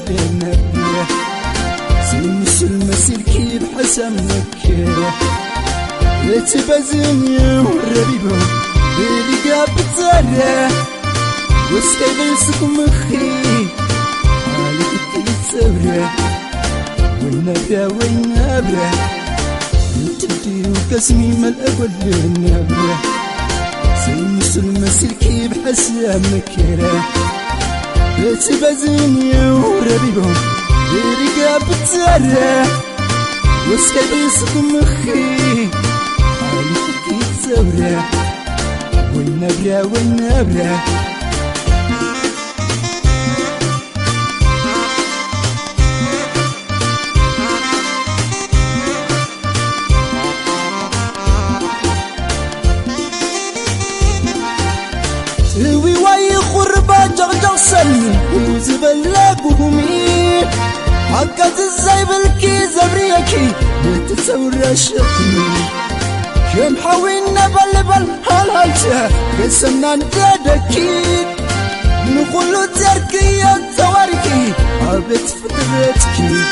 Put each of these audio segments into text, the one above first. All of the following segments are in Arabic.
قلنا سنس المسير كيف حسمك يتبزني وربيبه بلقى بتزرع وسكي بيسك مخي على كنت يتسورع والنبرة تبدي وكسمي ملأ قلنا سنس المسير كيف حسمك يتبزني وربيبه بلقى بتزرع وسكي بيسك مخي على كنت يتسورع والنبرة تهوي واي خربة جغجغ سلمي وزبلك وهمي حقت الزي بالكي زبريكي بتسورة شقمي كم حاولنا بلبل هالهالشة بسمنا ندادكي نقولو تركيا تواركي عبت فترتكي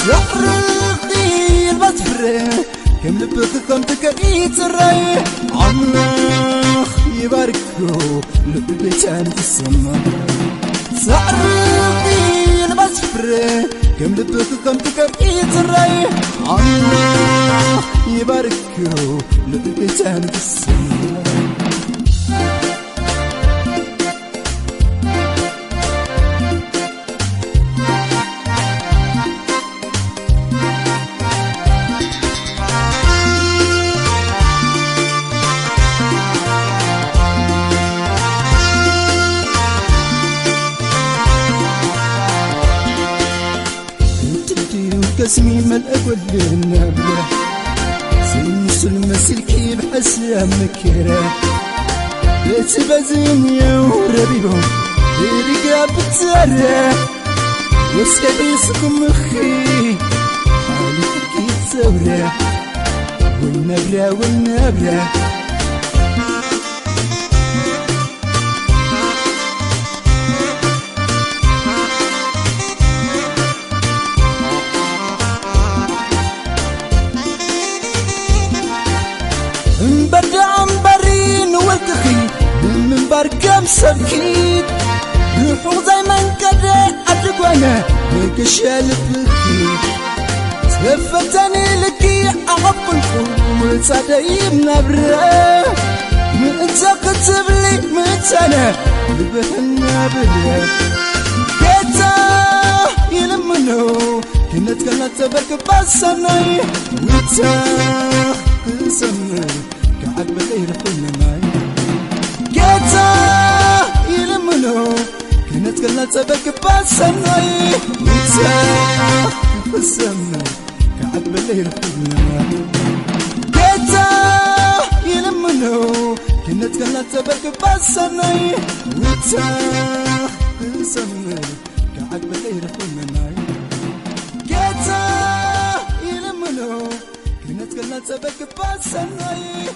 زحرقي البطفرة كم لبك كم تكري تري عمخ يباركو لبتان في السما زحرقي البطفرة كم لبك كم تكري تري عمخ يباركو لبتان في السما كسمي ملأ قلنا سنس المسير كيف حسمك يتبزني وربيبه بلقى بتزرع وسكي بيسك مخي حالك يتسورع والنبرة بدعم برين والتخي من بركم سبكيت روحو زي من كده أدقوانا مكشال بلكيت سفتني لكي أغفلكم وتصدقي بنبرة انت كتب لي متنا ببهنا بلا كتا يلمنو كنت كانت تبرك بسناي وتا كسمر قاعد بغير كل ماي كتا يلمنو كنت كانت تبرك بسناي وتا كسمر قاعد بغير كل ماي كتا يلمنو كنت كانت تبرك بسناي وتا كسمر قاعد بغير كل ماي كتا يلمنو كنت كانت تبرك بسناي